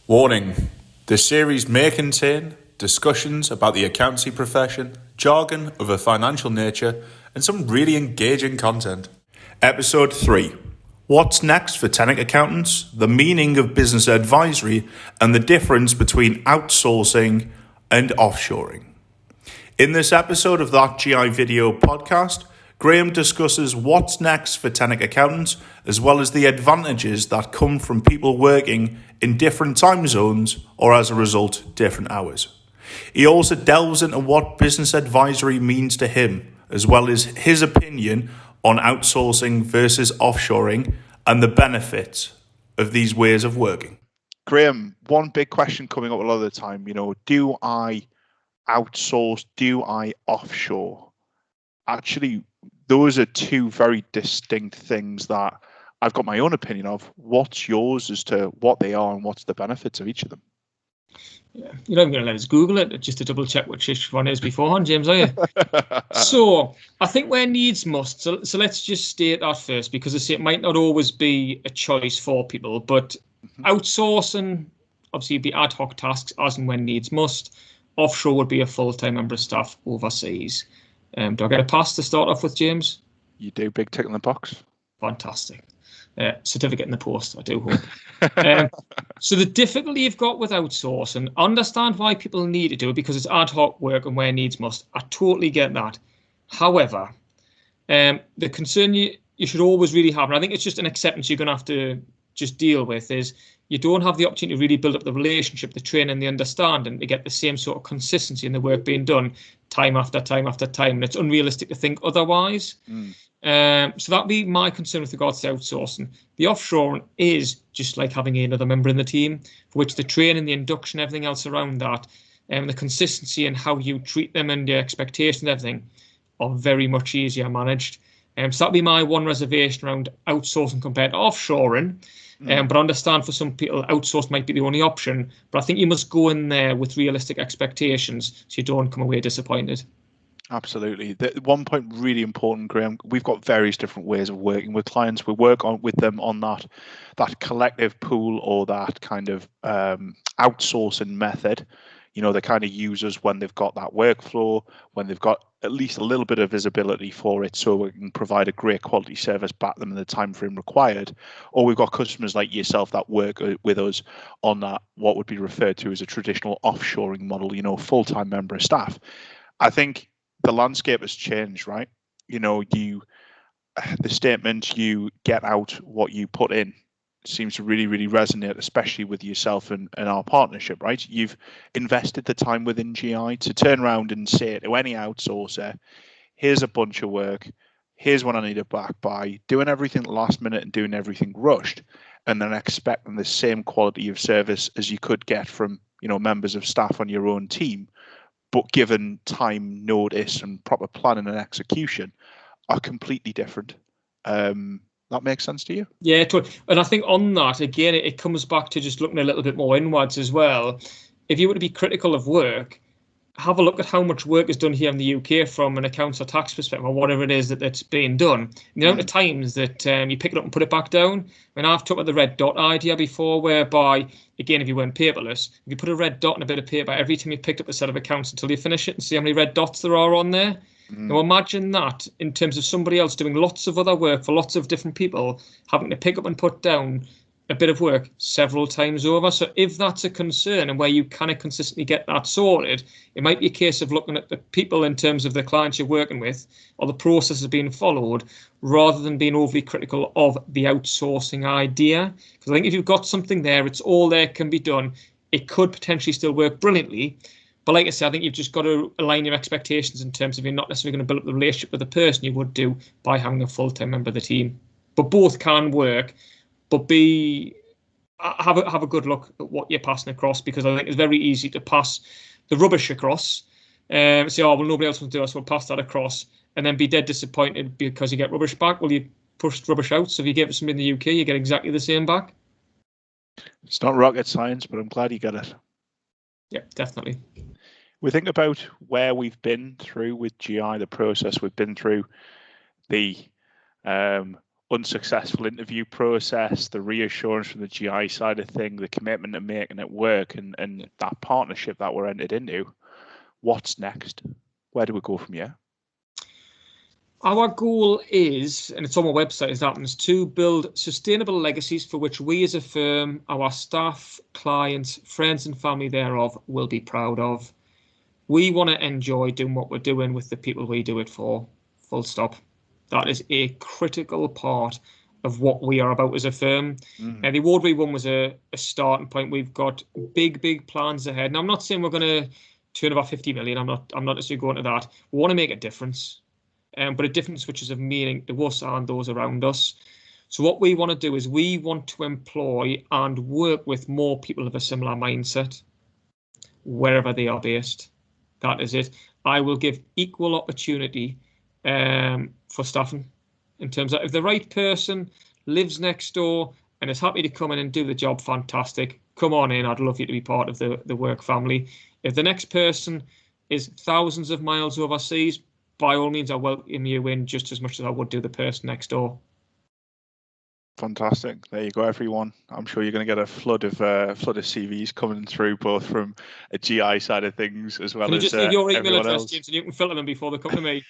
Warning: this series may contain discussions about the accountancy profession, jargon of a financial nature, and some really engaging content. Episode 3: What's next for tenant accountants, the meaning of business advisory, and the difference between outsourcing and offshoring. In this episode of That GI Video podcast, Graham discusses what's next for tenant accountants, as well as the advantages that come from people working in different time zones or, as a result, different hours. He also delves into what business advisory means to him, as well as his opinion on outsourcing versus offshoring and the benefits of these ways of working. Graham, one big question coming up a lot of the time, do I outsource? Do I offshore? Actually, those are two very distinct things that I've got my own opinion of. What's yours as to what they are and what's the benefits of each of them? Yeah, you're not even going to let us Google it just to double check which one is beforehand, James, are you? So I think where needs must. So let's just state that first, because I say it might not always be a choice for people, but outsourcing obviously would be ad hoc tasks as and when needs must. Offshore would be a full-time member of staff overseas. Do I get a pass to start off with, James? You do. Big tick in the box. Fantastic. Certificate in the post, I do hope. So the difficulty you've got with outsourcing, understand why people need to do it, because it's ad hoc work and where needs must. I totally get that. However, the concern you should always really have, and I think it's just an acceptance you're going to have to just deal with, is you don't have the opportunity to really build up the relationship, the training, the understanding to get the same sort of consistency in the work being done time after time after time. And it's unrealistic to think otherwise. So that'd be my concern with regards to outsourcing. The offshoring is just like having another member in the team, for which the training, the induction, everything else around that, and the consistency and how you treat them and your expectations and everything are very much easier managed. So that'd be my one reservation around outsourcing compared to offshoring. But I understand for some people outsource might be the only option, but I think you must go in there with realistic expectations so you don't come away disappointed. Absolutely. The one point really important, Graham, we've got various different ways of working with clients. We work with them on that collective pool, or that kind of outsourcing method. They kind of use us when they've got that workflow, when they've got at least a little bit of visibility for it, so we can provide a great quality service back them in the time frame required. Or we've got customers like yourself that work with us on that, what would be referred to as a traditional offshoring model, full-time member of staff. I think the landscape has changed, right? The statement, you get out what you put in, seems to really, really resonate, especially with yourself and our partnership, right? You've invested the time within GI to turn around and say to any outsourcer, here's a bunch of work, here's what I need it back by, doing everything last minute and doing everything rushed, and then expecting the same quality of service as you could get from, members of staff on your own team, but given time, notice, and proper planning and execution, are completely different. That makes sense to you? Yeah, totally. And I think on that, again, it comes back to just looking a little bit more inwards as well. If you were to be critical of work, have a look at how much work is done here in the UK from an accounts or tax perspective, or whatever it is that's being done. And the amount of times that you pick it up and put it back down. I mean, I've talked about the red dot idea before, whereby, again, if you weren't paperless, if you put a red dot on a bit of paper every time you picked up a set of accounts until you finish it, and see how many red dots there are on there. Now imagine that in terms of somebody else doing lots of other work for lots of different people, having to pick up and put down a bit of work several times over. So if that's a concern and where you kind of consistently get that sorted, it might be a case of looking at the people in terms of the clients you're working with, or the processes being followed, rather than being overly critical of the outsourcing idea. Because I think if you've got something there, it's all there, can be done, it could potentially still work brilliantly. But like I said, I think you've just got to align your expectations in terms of you're not necessarily going to build up the relationship with the person you would do by having a full-time member of the team. But both can work, but have a good look at what you're passing across, because I think it's very easy to pass the rubbish across, say, oh, well, nobody else wants to do it, so we'll pass that across, and then be dead disappointed because you get rubbish back. Well, you pushed rubbish out, so if you give it to somebody in the UK, you get exactly the same back. It's not rocket science, but I'm glad you got it. Yeah, definitely. We think about where we've been through with GI, the process we've been through, the unsuccessful interview process, the reassurance from the GI side of thing, the commitment to making it work, and that partnership that we're entered into, what's next? Where do we go from here? Our goal is, and it's on our website as happens, to build sustainable legacies for which we as a firm, our staff, clients, friends and family thereof will be proud of. We want to enjoy doing what we're doing with the people we do it for, full stop. That is a critical part of what we are about as a firm. And the award we won was a starting point. We've got big plans ahead. Now, I'm not saying we're going to turn over 50 million. I'm not necessarily going to that. We want to make a difference. But a difference which is of meaning to us and those around us. So what we want to do is we want to employ and work with more people of a similar mindset, wherever they are based. That is it. I will give equal opportunity for staffing, in terms of if the right person lives next door and is happy to come in and do the job, fantastic. Come on in. I'd love you to be part of the work family. If the next person is thousands of miles overseas, by all means, I welcome you in just as much as I would do the person next door. Fantastic. There you go, everyone. I'm sure you're going to get a flood of CVs coming through, both from a GI side of things as well as just leave your email address, else. James, and you can filter them before they come to me.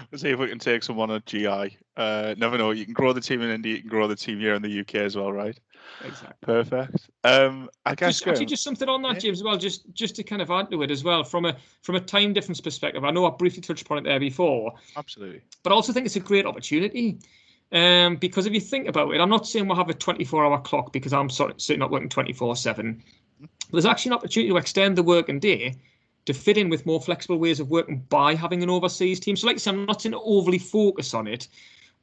We'll see if we can take someone at GI. Never know. You can grow the team in India. You can grow the team here in the UK as well, right? Exactly. Perfect. I guess just something on that, James, as well, just to kind of add to it as well, from a time difference perspective. I know I briefly touched upon it there before. Absolutely. But I also think it's a great opportunity. Because if you think about it, I'm not saying we'll have a 24-hour clock because I'm certainly not working 24/7. There's actually an opportunity to extend the working day to fit in with more flexible ways of working by having an overseas team. So like I say, I'm not saying to overly focus on it,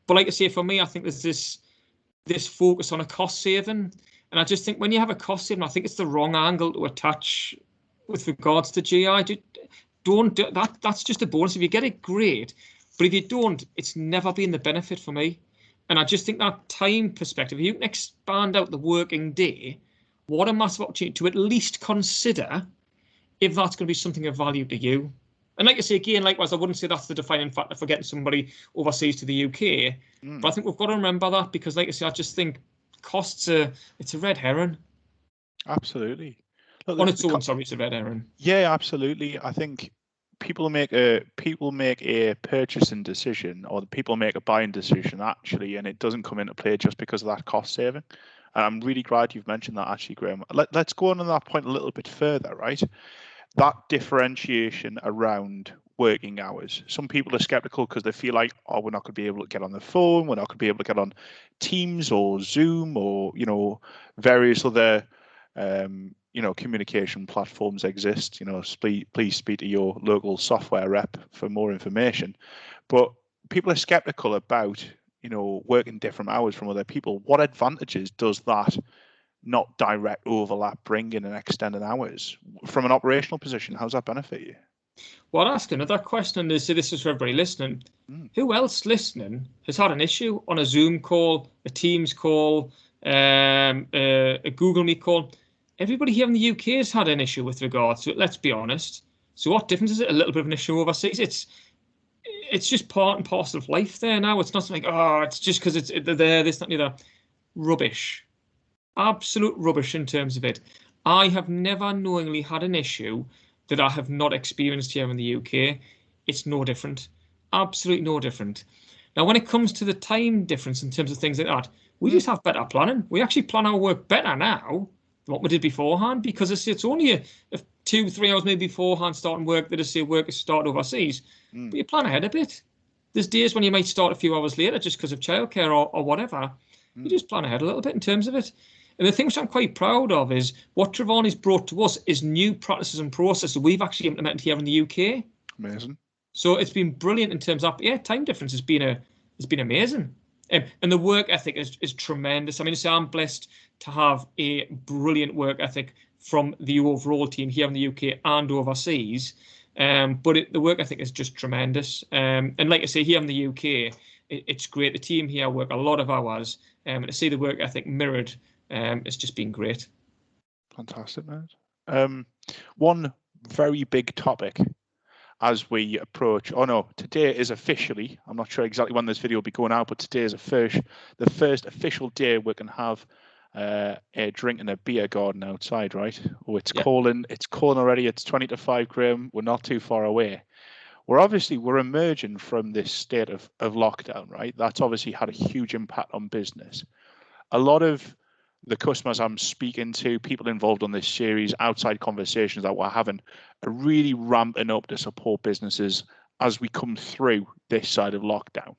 but like I say, for me, I think there's this focus on a cost saving. And I just think when you have a cost saving, I think it's the wrong angle to attach with regards to GI. Don't do that. That's just a bonus. If you get it, great. But if you don't, it's never been the benefit for me. And I just think that time perspective, if you can expand out the working day, what a massive opportunity to at least consider if that's going to be something of value to you. And like I say, again, likewise, I wouldn't say that's the defining factor for getting somebody overseas to the UK. But I think we've got to remember that because, like I say, I just think costs it's a red herring. Absolutely. Look, on its own, sorry, it's a red herring. Yeah, absolutely. I think people make a purchasing decision, or the people make a buying decision actually, and it doesn't come into play just because of that cost saving. And I'm really glad you've mentioned that actually, Graham. Let's go on that point a little bit further, right? That differentiation around working hours. Some people are skeptical because they feel like, oh, we're not going to be able to get on the phone, we're not going to be able to get on Teams or Zoom or various other communication platforms exist. Please speak to your local software rep for more information. But people are skeptical about working different hours from other people. What advantages does that not direct overlap bring in and extended hours from an operational position? How's that benefit you? Well, I'll ask another question. This is for everybody listening. Who else listening has had an issue on a Zoom call, a Teams call, a Google Meet call? Everybody here in the UK has had an issue with regards to it, let's be honest. So what difference is it? A little bit of an issue overseas? It's just part and parcel of life there now. It's not like, it's just because they're there, this, that, and the other. Rubbish. Absolute rubbish in terms of it. I have never knowingly had an issue that I have not experienced here in the UK. It's no different. Absolutely no different. Now, when it comes to the time difference in terms of things like that, we just have better planning. We actually plan our work better now than what we did beforehand, because it's only a 2-3 hours maybe beforehand starting work that say work is started overseas. But you plan ahead a bit. There's days when you might start a few hours later just because of childcare or whatever. You just plan ahead a little bit in terms of it. And the thing which I'm quite proud of is what Trevani's brought to us is new practices and processes we've actually implemented here in the UK. Amazing. So it's been brilliant in terms of, time difference has been amazing. And the work ethic is tremendous. I mean, I'm blessed to have a brilliant work ethic from the overall team here in the UK and overseas. But the work ethic is just tremendous. And like I say, here in the UK, it's great. The team here work a lot of hours. And to see the work ethic mirrored, it's just been great. Fantastic, mate. One very big topic as we approach. Oh no, today is officially, I'm not sure exactly when this video will be going out, but today is the first official day we can have a drink in a beer garden outside, right? Oh, it's calling already. It's 20 to 5, Graham. We're not too far away. We're emerging from this state of lockdown, right? That's obviously had a huge impact on business. A lot of the customers I'm speaking to, people involved on this series, outside conversations that we're having, are really ramping up to support businesses as we come through this side of lockdown.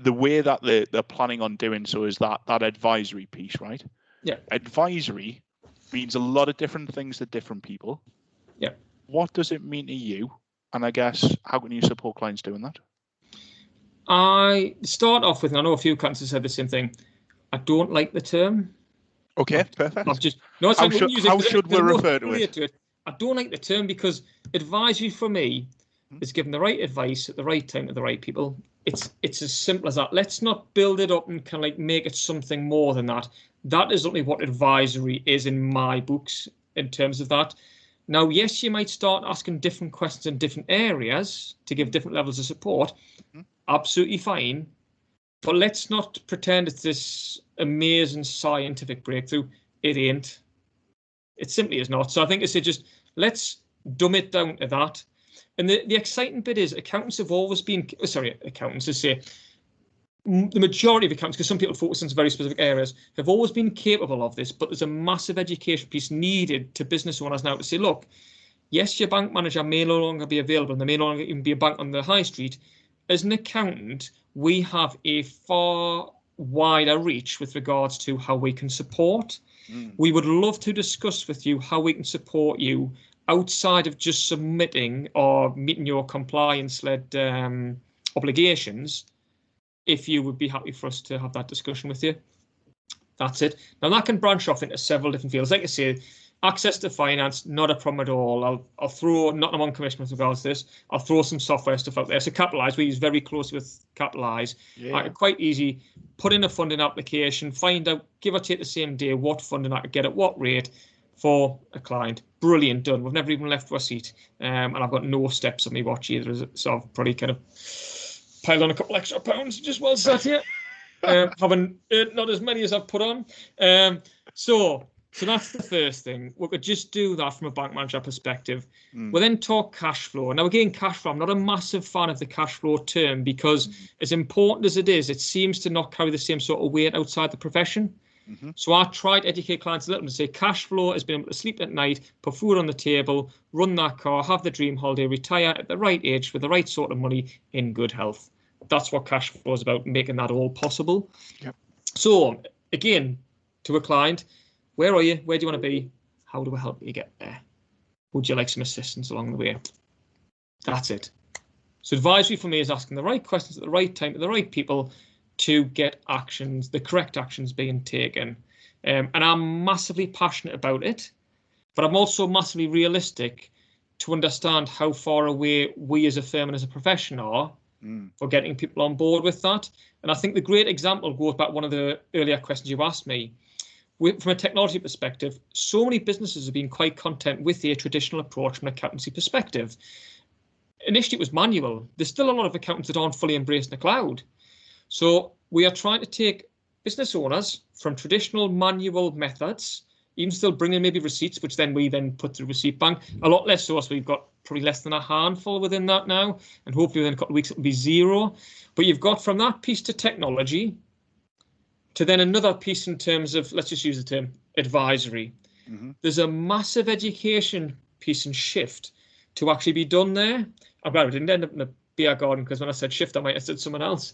The way that they're planning on doing so is that advisory piece, right? Yeah. Advisory means a lot of different things to different people. Yeah. What does it mean to you? And I guess, how can you support clients doing that? I start off with, and I know a few clients have said the same thing, I don't like the term. Okay, perfect. How should we refer to it? I don't like the term because advisory for me is giving the right advice at the right time to the right people. It's as simple as that. Let's not build it up and kind of like make it something more than that. That is only what advisory is in my books in terms of that. Now, yes, you might start asking different questions in different areas to give different levels of support. Absolutely fine. But let's not pretend it's this amazing scientific breakthrough. It ain't. It simply is not. So I think it's just, let's dumb it down to that. And the exciting bit is accountants have always been, accountants, let's say, the majority of accountants, because some people focus on very specific areas, have always been capable of this, but there's a massive education piece needed to business owners now to say, look, yes, your bank manager may no longer be available, and there may no longer even be a bank on the high street. As an accountant, we have a far wider reach with regards to how we can support. We would love to discuss with you how we can support you outside of just submitting or meeting your compliance-led obligations, if you would be happy for us to have that discussion with you. That's it. Now, that can branch off into several different fields. Like I say, access to finance, not a problem at all. I'll throw, not on commission with regards to this, I'll throw some software stuff out there. So Capitalize, we use very close with Capitalize. Quite easy. Put in a funding application, find out, give or take the same day, what funding I could get at what rate for a client. Brilliant, done. We've never even left our seat. And I've got no steps on my watch either. So I've probably kind of piled on a couple extra pounds just while sat here. Having not as many as I've put on. So that's the first thing. We could just do that from a bank manager perspective. We'll then talk cash flow. Now, again, cash flow, I'm not a massive fan of the cash flow term because as important as it is, it seems to not carry the same sort of weight outside the profession. So I try to educate clients a little and say cash flow is being able to sleep at night, put food on the table, run that car, have the dream holiday, retire at the right age with the right sort of money in good health. That's what cash flow is about, making that all possible. Yep. So again, to a client, where are you? Where do you want to be? How do I help you get there? Would you like some assistance along the way? That's it. So advisory for me is asking the right questions at the right time to the right people to get actions, the correct actions being taken. And I'm massively passionate about it, but I'm also massively realistic to understand how far away we as a firm and as a profession are for getting people on board with that. And I think the great example goes back to one of the earlier questions you asked me. From a technology perspective, so many businesses have been quite content with the traditional approach from an accountancy perspective. Initially, it was manual. There's still a lot of accountants that aren't fully embracing the cloud. So we are trying to take business owners from traditional manual methods, even still bringing maybe receipts, which then we put through Receipt Bank. A lot less so, so we've got probably less than a handful within that now, and hopefully within a couple of weeks it'll be zero. But you've got from that piece to technology to then another piece in terms of, let's just use the term, advisory. There's a massive education piece and shift to actually be done there. I'm glad we didn't end up in a beer garden, because when I said shift, I might have said someone else.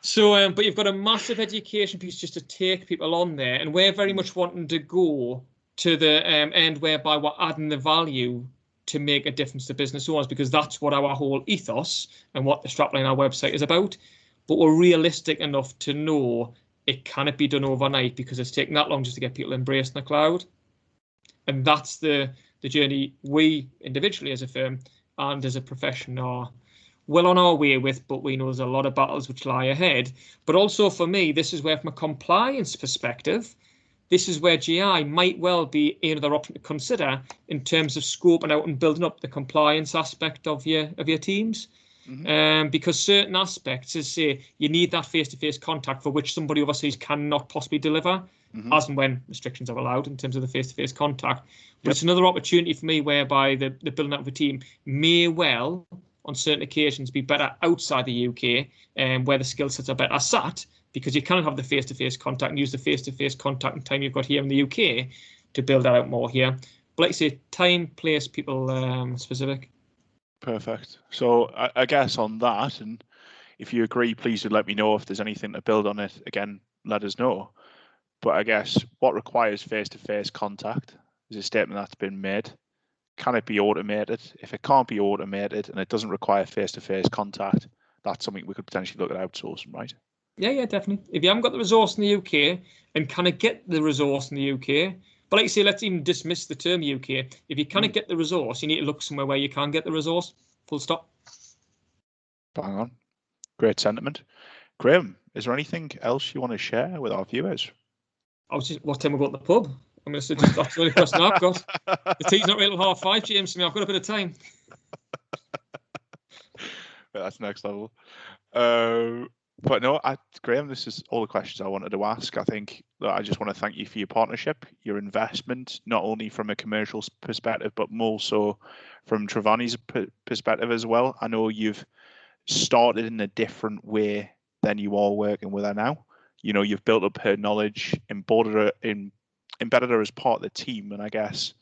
So, but you've got a massive education piece just to take people on there, and we're very much wanting to go to the end whereby we're adding the value to make a difference to business owners, because that's what our whole ethos and what the strapline on our website is about. But we're realistic enough to know it cannot be done overnight, because it's taken that long just to get people embracing the cloud. And that's the journey we individually as a firm and as a profession are well on our way with, but we know there's a lot of battles which lie ahead. But also for me, this is where from a compliance perspective, this is where GI might well be another option to consider in terms of scoping out and building up the compliance aspect of your teams. Because certain aspects, as say, you need that face-to-face contact for which somebody overseas cannot possibly deliver, as and when restrictions are allowed in terms of the face-to-face contact. But it's another opportunity for me whereby the building up of a team may well, on certain occasions, be better outside the UK, where the skill sets are better sat, because you cannot have the face-to-face contact and use the face-to-face contact and time you've got here in the UK to build that out more here. But like I say, time, place, people specific. Perfect. So I guess on that, and if you agree, please do let me know if there's anything to build on it. Again, let us know. But I guess what requires face-to-face contact is a statement that's been made. Can it be automated? If it can't be automated and it doesn't require face-to-face contact, that's something we could potentially look at outsourcing, right? Yeah, definitely. If you haven't got the resource in the UK and kind of get the resource in the UK, but like you say, let's even dismiss the term UK. If you kind of get the resource, you need to look somewhere where you can get the resource. Full stop. Bang on. Great sentiment. Graham, is there anything else you want to share with our viewers? What time we go to the pub? I'm going to suggest that's the only question I've got. The tea's not real till 5:30, James. To me, I've got a bit of time. That's next level. But no, Graham, this is all the questions I wanted to ask. I think that I just want to thank you for your partnership, your investment, not only from a commercial perspective, but more so from Trevani's perspective as well. I know you've started in a different way than you are working with her now. You know, you've built up her knowledge, embedded her as part of the team, and I guess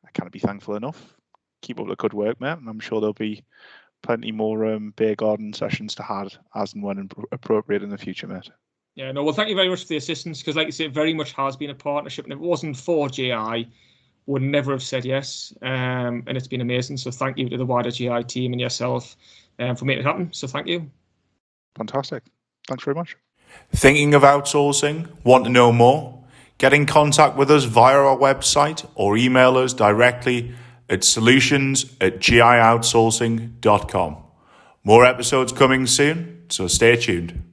I can't be thankful enough. Keep up the good work, mate, and I'm sure there'll be plenty more beer garden sessions to have as and when appropriate in the future, mate. Yeah, no, well, thank you very much for the assistance, because like you say, it very much has been a partnership, and if it wasn't for GI, would never have said yes, and it's been amazing. So thank you to the wider GI team and yourself for making it happen. So thank you. Fantastic. Thanks very much. Thinking of outsourcing? Want to know more? Get in contact with us via our website or email us directly at solutions@gioutsourcing.com. More episodes coming soon, so stay tuned.